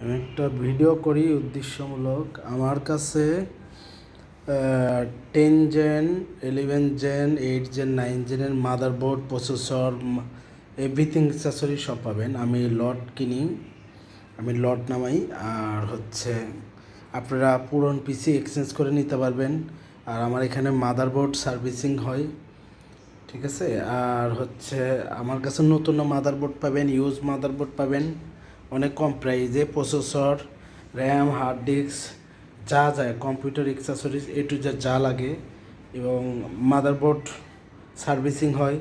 আমি একটা ভিডিও করি উদ্দেশ্যমূলক। আমার কাছে 10 জেন, 11 জেন, 8 জেন, 9 জেনের মাদারবোর্ড, প্রসেসর, এভরিথিং অ্যাক্সেসরি সব পাবেন। আমি লট কিনি, আমি লট নামাই। আর আপনারা পুরনো পিসি এক্সচেঞ্জ করে নিতে পারবেন। আর আমার এখানে মাদারবোর্ড সার্ভিসিং হয়, ঠিক আছে। আর আমার কাছে নতুন মাদারবোর্ড পাবেন, ইউজ মাদারবোর্ড পাবেন অনেক কম প্রাইসে। প্রসেসর, র্যাম, হার্ড ডিস্ক, যা যায় কম্পিউটার অ্যাক্সেসরিজ টু যা লাগে, এবং মাদারবোর্ড সার্ভিসিং হয়।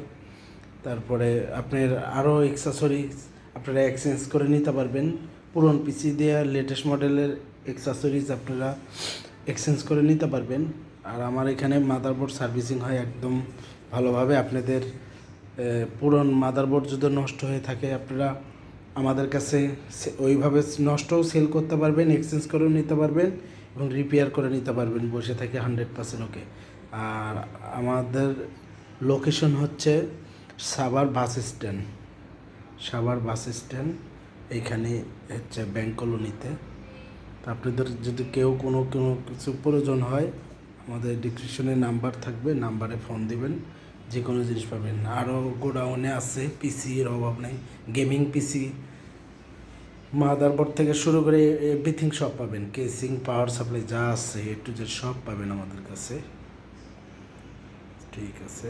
তারপরে আপনার আরও অ্যাক্সেসরিজ আপনারা এক্সচেঞ্জ করে নিতে পারবেন। পুরনো পিসি দিয়ে লেটেস্ট মডেলের অ্যাক্সেসরিজ আপনারা এক্সচেঞ্জ করে নিতে পারবেন। আর আমার এখানে মাদারবোর্ড সার্ভিসিং হয় একদম ভালোভাবে। আপনাদের পুরনো মাদারবোর্ড যদি নষ্ট হয়ে থাকে, আপনারা আমাদের কাছে ওইভাবে নষ্টও সেল করতে পারবেন, এক্সচেঞ্জ করেও নিতে পারবেন এবং রিপেয়ার করে নিতে পারবেন বসে থেকে 100% ওকে। আর আমাদের লোকেশন হচ্ছে Savar bus stand, Savar bus stand এইখানে ব্যাংক কলোনিতে। তো আপনাদের যদি কোনো কিছু প্রয়োজন হয়, আমাদের ডিসক্রিপশনে নাম্বার থাকবে, নাম্বারে ফোন দিবেন, যে কোনো জিনিস পাবেন। আরও গোডাউনে আছে, পিসির অভাব নেই, গেমিং পিসি, মাদারবোর্ড থেকে শুরু করে এভরিথিং সব পাবেন। কেসিং, পাওয়ার সাপ্লাই যা আছে টু জেড সব পাবেন আমাদের কাছে, ঠিক আছে।